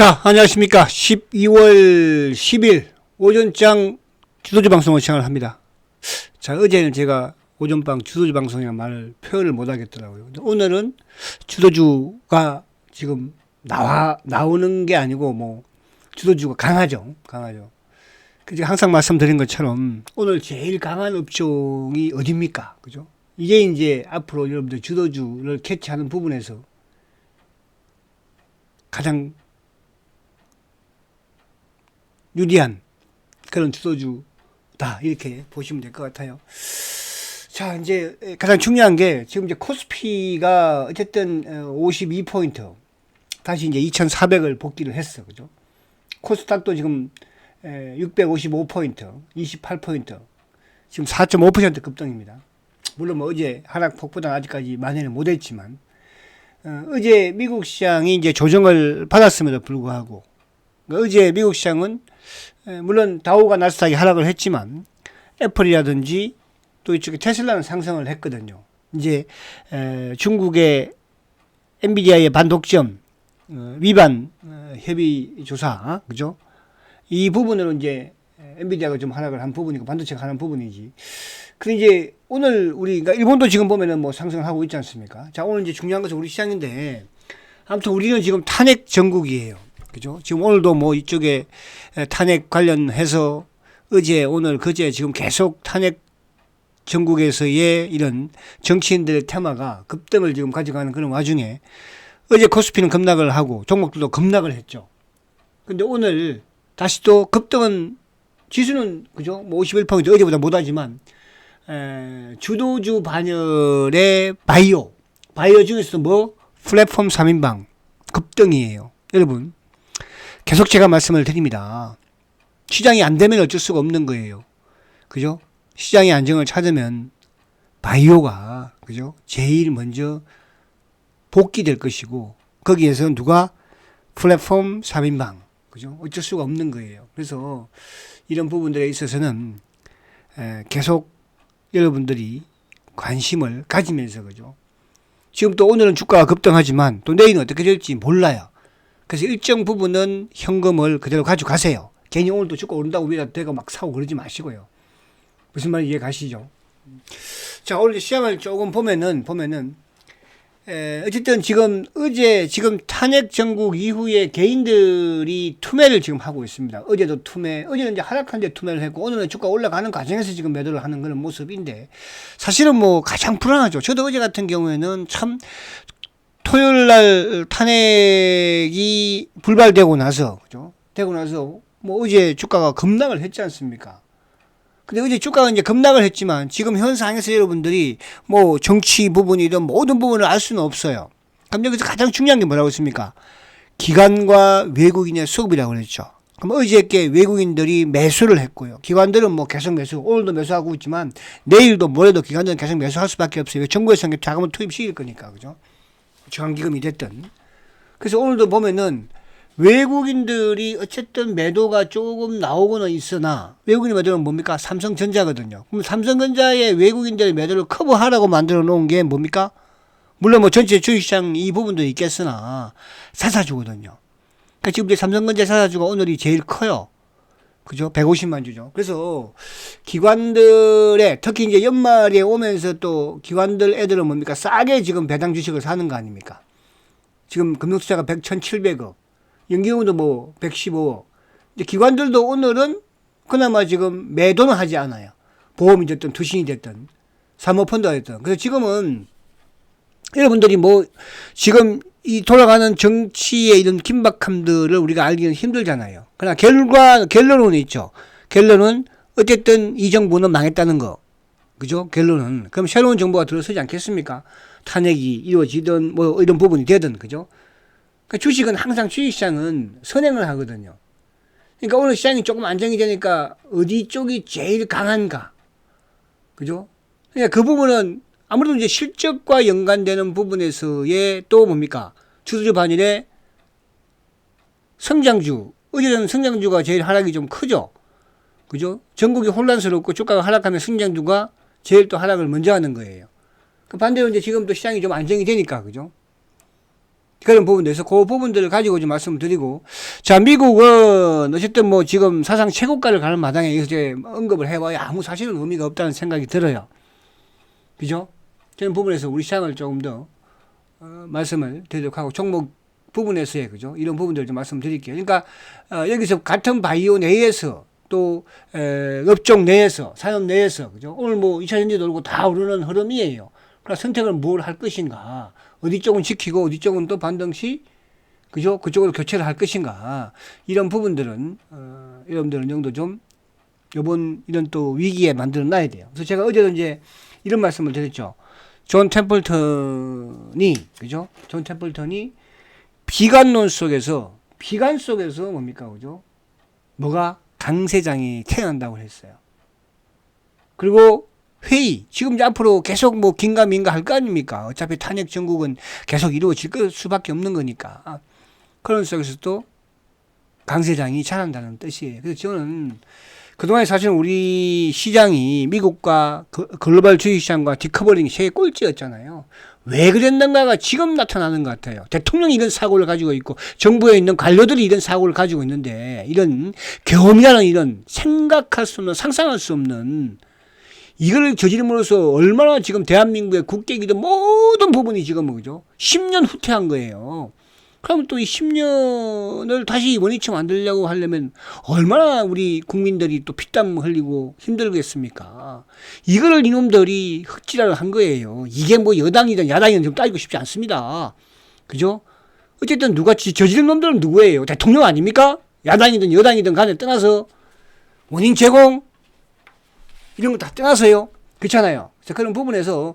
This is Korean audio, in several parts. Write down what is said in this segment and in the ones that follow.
자, 안녕하십니까. 12월 10일 오전장 주도주 방송을 시작을 합니다. 자, 어제는 제가 오전방 주도주 방송이라는 말을 표현을 못 하겠더라고요. 오늘은 주도주가 지금 나오는 게 아니고 주도주가 강하죠. 그래서 항상 말씀드린 것처럼 오늘 제일 강한 업종이 어딥니까? 그죠? 이게 이제 앞으로 여러분들 주도주를 캐치하는 부분에서 가장 유리한 그런 주도주다, 이렇게 보시면 될 것 같아요. 자, 이제 가장 중요한 게 지금 이제 코스피가 어쨌든 52포인트 다시 이제 2400을 복귀를 했어. 그죠? 코스닥도 지금 655포인트 28포인트 지금 4.5% 급등입니다. 물론 어제 하락폭보다는 아직까지 만회는 못했지만 어제 미국 시장이 이제 조정을 받았음에도 불구하고 어제 미국 시장은 물론 다우가 나스닥이 하락을 했지만 애플이라든지 또 이쪽에 테슬라는 상승을 했거든요. 이제 중국의 엔비디아의 반독점 위반 협의 조사, 그죠? 이 부분으로 이제 엔비디아가 좀 하락을 한 부분이고 반도체가 하는 부분이지. 근데 이제 오늘 그러니까 일본도 지금 보면은 상승을 하고 있지 않습니까? 자, 오늘 이제 중요한 것은 우리 시장인데 아무튼 우리는 지금 탄핵 전국이에요. 그죠? 지금 오늘도 이쪽에 탄핵 관련해서 어제, 오늘, 그제 지금 계속 탄핵 전국에서의 이런 정치인들의 테마가 급등을 지금 가져가는 그런 와중에 어제 코스피는 급락을 하고 종목들도 급락을 했죠. 근데 오늘 다시 또 급등은 지수는 그죠? 51포인트 어제보다 못하지만 주도주 반열의 바이오 중에서도 플랫폼 3인방 급등이에요. 여러분 계속 제가 말씀을 드립니다. 시장이 안 되면 어쩔 수가 없는 거예요. 그죠? 시장의 안정을 찾으면 바이오가 그죠? 제일 먼저 복귀될 것이고 거기에서 누가 플랫폼 3인방 그죠? 어쩔 수가 없는 거예요. 그래서 이런 부분들에 있어서는 계속 여러분들이 관심을 가지면서 그죠? 지금 또 오늘은 주가가 급등하지만 또 내일은 어떻게 될지 몰라요. 그래서 일정 부분은 현금을 그대로 가져가세요. 괜히 오늘도 주가 오른다고 위에다 대고 막 사고 그러지 마시고요. 무슨 말인지 이해 가시죠? 자, 오늘 시장을 조금 보면은 어쨌든 어제 탄핵 전국 이후에 개인들이 투매를 지금 하고 있습니다. 어제도 투매, 어제는 이제 하락한데 투매를 했고 오늘은 주가 올라가는 과정에서 지금 매도를 하는 그런 모습인데 사실은 가장 불안하죠. 저도 어제 같은 경우에는 참 토요일 날 탄핵이 불발되고 나서, 그죠? 되고 나서, 어제 주가가 급락을 했지 않습니까? 근데 어제 주가가 이제 급락을 했지만 지금 현 상황에서 여러분들이 정치 부분이든 모든 부분을 알 수는 없어요. 그럼 여기서 가장 중요한 게 뭐라고 했습니까? 기관과 외국인의 수급이라고 그랬죠. 그럼 어저께 외국인들이 매수를 했고요. 기관들은 계속 매수, 오늘도 매수하고 있지만 내일도 모레도 기관들은 계속 매수할 수밖에 없어요. 정부에서 자금을 투입시킬 거니까, 그죠? 중앙기금이 됐든. 그래서 오늘도 보면은 외국인들이 어쨌든 매도가 조금 나오고는 있으나 외국인의 매도는 뭡니까? 삼성전자거든요. 그럼 삼성전자의 외국인들의 매도를 커버하라고 만들어 놓은 게 뭡니까? 물론 전체 주식시장 이 부분도 있겠으나 사사주거든요. 그러니까 지금 이제 삼성전자 사사주가 오늘이 제일 커요. 그죠? 150만 주죠. 그래서 기관들의 특히 이제 연말에 오면서 또 기관들 애들은 뭡니까? 싸게 지금 배당 주식을 사는 거 아닙니까? 지금 금융투자가 1,700억, 연기금도 115억. 이제 기관들도 오늘은 그나마 지금 매도는 하지 않아요. 보험이 됐든 투신이 됐든 사모펀드가 됐든. 그래서 지금은 여러분들이 지금 이 돌아가는 정치의 이런 긴박함들을 우리가 알기는 힘들잖아요. 그러나 결론은 있죠. 결론은 어쨌든 이 정부는 망했다는 거. 그죠? 결론은. 그럼 새로운 정부가 들어서지 않겠습니까? 탄핵이 이루어지든 이런 부분이 되든, 그죠? 그러니까 주식은 항상 주식시장은 선행을 하거든요. 그러니까 오늘 시장이 조금 안정이 되니까 어디 쪽이 제일 강한가. 그죠? 그러니까 그 부분은 아무래도 이제 실적과 연관되는 부분에서의 또 뭡니까? 주도주 반열의 성장주. 어제는 성장주가 제일 하락이 좀 크죠? 그죠? 전국이 혼란스럽고 주가가 하락하면 성장주가 제일 또 하락을 먼저 하는 거예요. 그 반대로 이제 지금 또 시장이 좀 안정이 되니까, 그죠? 그런 부분에서 그 부분들을 가지고 좀 말씀드리고, 자, 미국은 어쨌든 뭐 지금 사상 최고가를 가는 마당에 이제 언급을 해봐야 아무 사실은 의미가 없다는 생각이 들어요. 그죠? 그런 부분에서 우리 시장을 조금 더 말씀을 드리도록 하고, 종목 부분에서의, 그죠? 이런 부분들을 좀 말씀드릴게요. 그러니까 여기서 같은 바이오 내에서 또 업종 내에서, 산업 내에서, 그죠? 오늘 뭐 2차 전지 돌고 다 오르는 흐름이에요. 그러나 선택을 뭘 할 것인가? 어디 쪽은 지키고 어디 쪽은 또 반등시, 그죠? 그쪽으로 교체를 할 것인가? 이런 부분들은 여러분들은 정도 좀 요번 이런 또 위기에 만들어 놔야 돼요. 그래서 제가 어제도 이제 이런 말씀을 드렸죠. 존 템플턴이, 그죠? 존 템플턴이 비관론 속에서, 비관 속에서 뭡니까, 그죠? 뭐가 강세장이 태어난다고 했어요. 그리고 회의, 지금 이제 앞으로 계속 뭐 긴가민가 할 거 아닙니까? 어차피 탄핵 정국은 계속 이루어질 수밖에 없는 거니까. 그런 속에서 또 강세장이 자란다는 뜻이에요. 그래서 저는 그동안 사실 우리 시장이 미국과 글로벌 주식시장과 디커버링이 세계 꼴찌였잖아요. 왜 그랬는가가 지금 나타나는 것 같아요. 대통령이 이런 사고를 가지고 있고 정부에 있는 관료들이 이런 사고를 가지고 있는데, 이런 경험이라는 이런 생각할 수 없는, 상상할 수 없는 이걸 저지름으로써 얼마나 지금 대한민국의 국격이든 모든 부분이 지금 그죠? 10년 후퇴한 거예요. 그럼 또 이 10년을 다시 원위치 만들려고 하려면 얼마나 우리 국민들이 또 피땀 흘리고 힘들겠습니까? 이거를 이놈들이 흑지랄을 한 거예요. 이게 뭐 여당이든 야당이든 좀 따지고 싶지 않습니다. 그죠? 어쨌든 누가 저지른 놈들은 누구예요? 대통령 아닙니까? 야당이든 여당이든 간에 떠나서 원인 제공 이런 거 다 떠나서요. 그렇잖아요. 그래서 그런 부분에서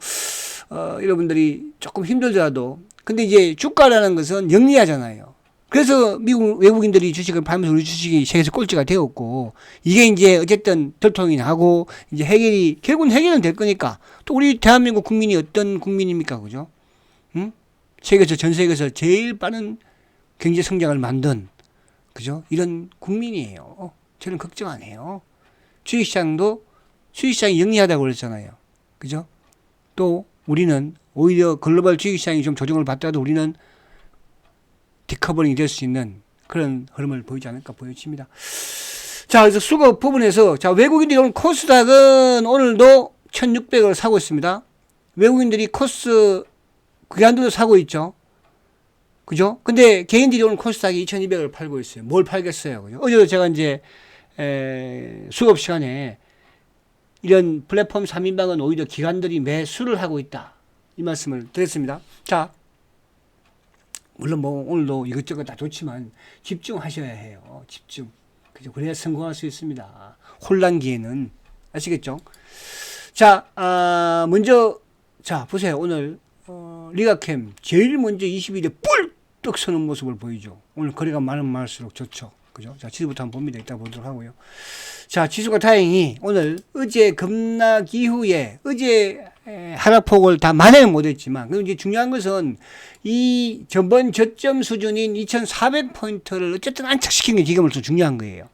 여러분들이 조금 힘들더라도, 근데 이제 주가라는 것은 영리하잖아요. 그래서 미국 외국인들이 주식을 팔면서 우리 주식이 세계에서 꼴찌가 되었고, 이게 이제 어쨌든 덜통이 나고 이제 결국은 해결은 될 거니까. 또 우리 대한민국 국민이 어떤 국민입니까, 그죠? 응? 세계에서, 전 세계에서 제일 빠른 경제 성장을 만든, 그죠? 이런 국민이에요. 저는 걱정 안 해요. 주식시장이 영리하다고 그랬잖아요. 그죠? 또 우리는 오히려 글로벌 주식시장이 좀 조정을 받더라도 우리는 디커버링이 될 수 있는 그런 흐름을 보이지 않을까 보여집니다. 자, 그래서 수급 부분에서, 자, 외국인들이 오늘 코스닥은 오늘도 1600을 사고 있습니다. 외국인들이 그간도 사고 있죠. 그죠? 근데 개인들이 오늘 코스닥이 2200을 팔고 있어요. 뭘 팔겠어요. 그죠? 어제도 제가 이제 수급 시간에 이런 플랫폼 3인방은 오히려 기관들이 매수를 하고 있다, 이 말씀을 드렸습니다. 자, 물론 뭐 오늘도 이것저것 다 좋지만 집중하셔야 해요. 집중. 그죠? 그래야 성공할 수 있습니다. 혼란기에는. 아시겠죠? 자, 먼저, 자, 보세요. 오늘, 리가캠 제일 먼저 20일에 뿔떡 서는 모습을 보이죠. 오늘 거래가 많으면 많을수록 좋죠. 그죠? 자, 지수부터 한번 봅니다. 이따 보도록 하고요. 자, 지수가 다행히 오늘 어제 급락 이후에 어제 하락폭을 다 만회는 못했지만, 그럼 이제 중요한 것은 이 전번 저점 수준인 2,400포인트를 어쨌든 안착시키는 게 지금으로서 중요한 거예요.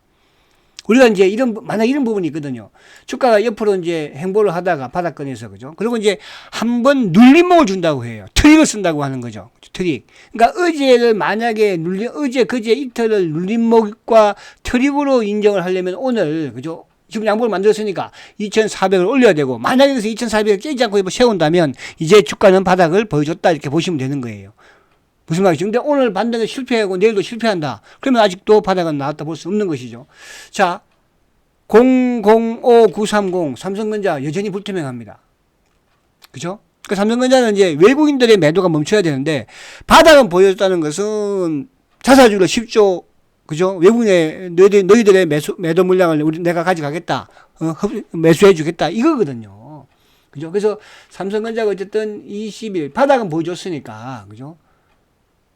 우리가 이제 만약 이런 부분이 있거든요. 주가가 옆으로 이제 행보를 하다가 바닥권에서, 그죠? 그리고 이제 한번 눌림목을 준다고 해요. 트릭을 쓴다고 하는 거죠. 트릭. 그러니까 어제를 만약에 그제 이틀을 눌림목과 트릭으로 인정을 하려면 오늘, 그죠? 지금 양보를 만들었으니까 2,400을 올려야 되고, 만약에 여기서 2,400을 깨지 않고 세운다면 이제 주가는 바닥을 보여줬다, 이렇게 보시면 되는 거예요. 무슨 말이죠? 근데 오늘 반등에 실패하고 내일도 실패한다, 그러면 아직도 바닥은 나왔다 볼 수 없는 것이죠. 자, 005930 삼성전자 여전히 불투명합니다. 그죠? 그 삼성전자는 이제 외국인들의 매도가 멈춰야 되는데, 바닥은 보여줬다는 것은 자사주를 10조, 그죠? 외국인의 너희들의 매도 물량을 내가 가져가겠다, 매수해 주겠다, 이거거든요. 그죠? 그래서 삼성전자가 어쨌든 20일 바닥은 보여줬으니까, 그죠?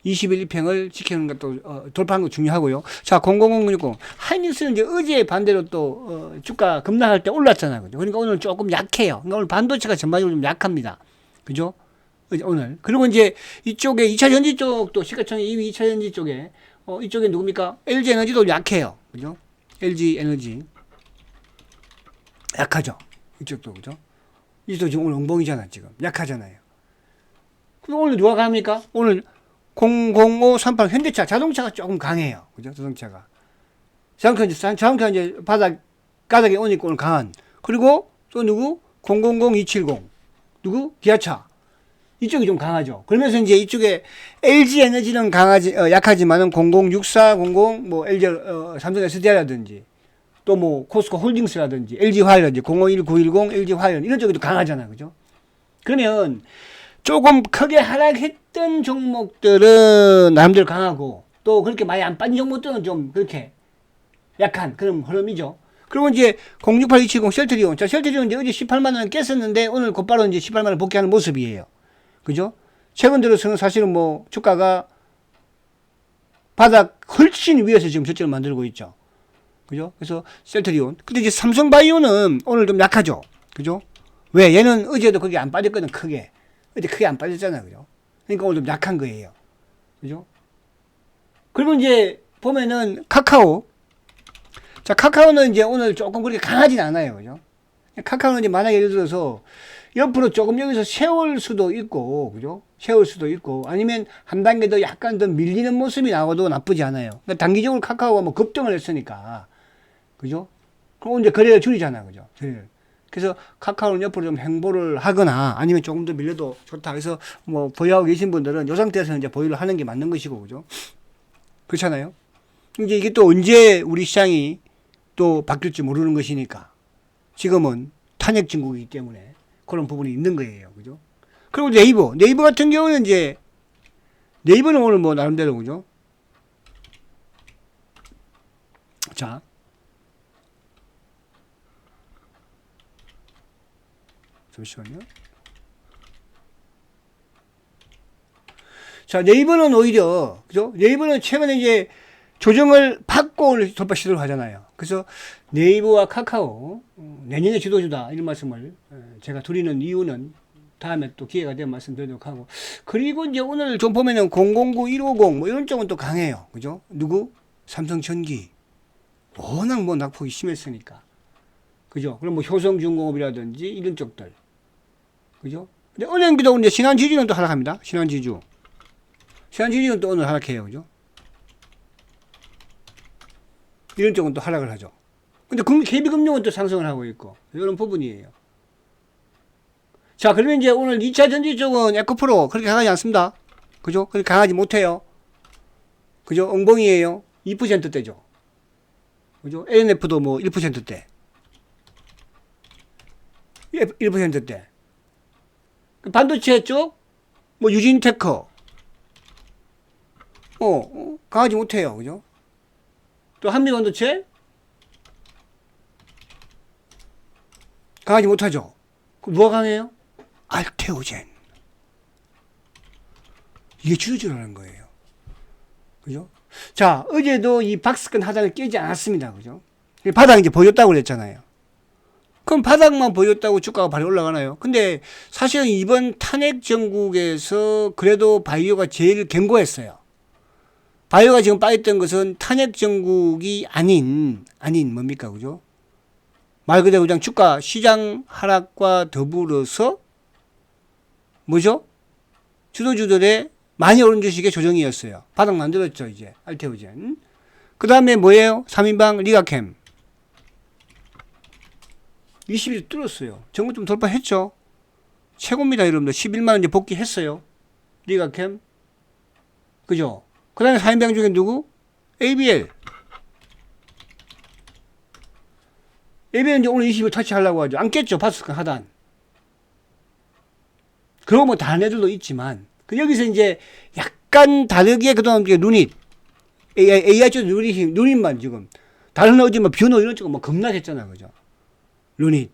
20일 1평을 지키는 것도 돌파하는 거 중요하고요. 자, 0060 하이닉스는 이제 어제 반대로 또 주가 급락할 때 올랐잖아요. 그죠? 그러니까 오늘 조금 약해요. 그러니까 오늘 반도체가 전반적으로 좀 약합니다. 그죠? 오늘. 그리고 이제 이쪽에 2차 전지 쪽도 시가총액 2위 2차 전지 쪽에 이쪽에 누굽니까? LG 에너지도 약해요. 그죠? LG 에너지 약하죠. 이쪽도. 그죠? 이쪽도 지금 오늘 엉벙이잖아. 지금 약하잖아요. 그럼 오늘 누가 갑니까? 오늘 00538 현대차 자동차가 조금 강해요. 그죠? 자동차가. 자동차 이제 가닥에 오니까 오늘 강한. 그리고 또 누구? 000270. 누구? 기아차. 이쪽이 좀 강하죠. 그러면서 이제 이쪽에 LG 에너지는 약하지만은 0064, 00, 뭐 LG, 삼성 SDI라든지 또 뭐 코스코 홀딩스라든지 LG 화이라든지 051910, LG 화이런 이런 쪽이 도 강하잖아. 그죠? 그러면 조금 크게 하락했던 종목들은 나름대로 강하고 또 그렇게 많이 안 빠진 종목들은 좀 그렇게 약한 그런 흐름이죠. 그리고 이제 068270 셀트리온. 자, 셀트리온 이제 어제 18만원 깼었는데 오늘 곧바로 이제 18만원 복귀하는 모습이에요. 그죠? 최근 들어서는 사실은 뭐 주가가 바닥 훨씬 위에서 지금 저점을 만들고 있죠. 그죠? 그래서 셀트리온. 근데 이제 삼성바이오는 오늘 좀 약하죠. 그죠? 왜? 얘는 어제도 그게 안 빠졌거든, 크게. 어제 크게 안 빠졌잖아. 그죠? 그러니까 오늘 좀 약한 거예요. 그죠? 그리고 이제 보면은 카카오. 자, 카카오는 이제 오늘 조금 그렇게 강하진 않아요. 그죠? 카카오는 이제 만약에 예를 들어서 옆으로 조금 여기서 세울 수도 있고, 그죠? 세울 수도 있고, 아니면 한 단계 더 약간 더 밀리는 모습이 나와도 나쁘지 않아요. 그러니까 단기적으로 카카오가 뭐 급등을 했으니까, 그죠? 그럼 이제 거래를 줄이잖아, 그죠? 그래서 카카오는 옆으로 좀 행보를 하거나 아니면 조금 더 밀려도 좋다. 그래서 뭐 보유하고 계신 분들은 이 상태에서 이제 보유를 하는 게 맞는 것이고, 그죠? 그렇잖아요? 이제 이게 또 언제 우리 시장이 또 바뀔지 모르는 것이니까 지금은 탄핵 진국이기 때문에 그런 부분이 있는 거예요. 그죠? 그리고 네이버 같은 경우는 이제 네이버는 오늘 뭐 나름대로 그죠? 자. 잠시만요. 자, 네이버는 오히려 그죠? 네이버는 최근에 이제 조정을 받고 오늘 돌파 시도를 하잖아요. 그래서 네이버와 카카오 내년의 지도주다 이런 말씀을 제가 드리는 이유는 다음에 또 기회가 되면 말씀드리도록 하고, 그리고 이제 오늘 좀 보면은 009150 뭐 이런 쪽은 또 강해요. 그죠? 누구? 삼성전기. 워낙 뭐 낙폭이 심했으니까. 그죠? 그럼 뭐 효성중공업이라든지 이런 쪽들. 그죠? 근데 은행비도 이제 신한지주는 또 하락합니다. 신한지주는 또 오늘 하락해요. 그죠? 이런 쪽은 또 하락을 하죠. 근데 KB금융은 또 상승을 하고 있고, 이런 부분이에요. 자, 그러면 이제 오늘 2차 전지 쪽은 에코프로 그렇게 강하지 않습니다. 그죠? 그렇게 강하지 못해요. 그죠? 엉벙이에요. 2%대죠. 그죠? ANF도 뭐 1%대. 1%대. 반도체 쪽, 뭐 유진테크. 강하지 못해요. 그죠? 또 한미반도체? 강하지 못하죠. 그럼 누가 강해요? 알테오젠. 이게 주저주라는 거예요. 그죠? 자, 어제도 이 박스권 하단을 깨지 않았습니다. 그죠? 바닥 이제 보였다고 그랬잖아요. 그럼 바닥만 보였다고 주가가 바로 올라가나요? 근데 사실은 이번 탄핵 정국에서 그래도 바이오가 제일 견고했어요. 바이오가 지금 빠졌던 것은 탄핵 정국이 아닌 뭡니까? 그죠? 말 그대로 그냥 주가 시장 하락과 더불어서 뭐죠? 주도주들의 많이 오른 주식의 조정이었어요. 바닥 만들었죠, 이제. 알테오젠. 그 다음에 뭐예요? 3인방 리가캠. 20일 뚫었어요. 정고점 돌파했죠. 최고입니다, 여러분들. 11만원 이제 복귀했어요. 리가캠. 그죠? 그 다음에 4인방 중에 누구? ABL. ABL 이제 오늘 20일 터치하려고 하죠. 안 깼죠, 바스권 하단. 그러고 뭐 다른 애들도 있지만, 여기서 이제 약간 다르게 그동안 루닛, AI 쪽 루닛만 지금, 다른 어디 뭐 뷰노 이런 쪽은 뭐 급락했잖아, 그죠? 루닛.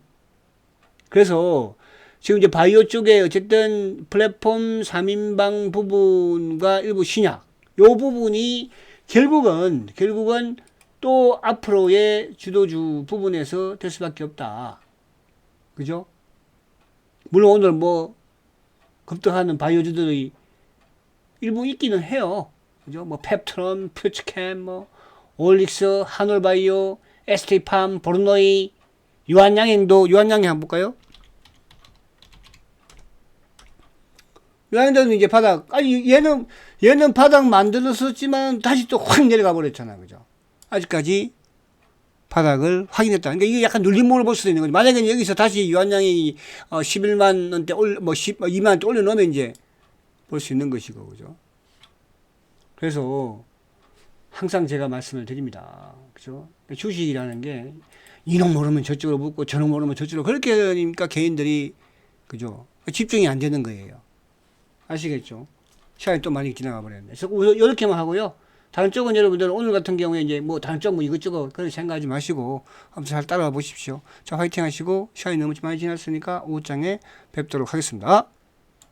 그래서 지금 이제 바이오 쪽에 어쨌든 플랫폼 3인방 부분과 일부 신약, 요 부분이 결국은 또 앞으로의 주도주 부분에서 될 수밖에 없다. 그죠? 물론 오늘 뭐 급등하는 바이오주들이 일부 있기는 해요. 그죠? 뭐 펩트론, 퓨처캠, 뭐 올릭스, 한올바이오, ST팜, 보르노이, 유한양행 한번 볼까요? 요한전은 이제 바닥, 아니, 얘는 바닥 만들었었지만 다시 또 확 내려가 버렸잖아. 그죠? 아직까지 바닥을 확인했다. 그러니까 이게 약간 눌림목을 볼 수도 있는 거죠. 만약에 여기서 다시 유한량이 11만 원대 뭐 2만 원대 올려놓으면 이제 볼 수 있는 것이고, 그죠? 그래서 항상 제가 말씀을 드립니다. 그죠? 주식이라는 게 이놈 모르면 저쪽으로 붙고 저놈 모르면 저쪽으로 그렇게 되니까 개인들이, 그죠? 집중이 안 되는 거예요. 아시겠죠? 시간이 또 많이 지나가 버렸네. 그래서 이렇게만 하고요. 다른 쪽은 여러분들 오늘 같은 경우에 이제 뭐 다른 쪽 뭐 이것저것 그렇게 생각하지 마시고 한번 잘 따라와 보십시오. 자, 화이팅 하시고 시간이 너무 많이 지났으니까 오후장에 뵙도록 하겠습니다.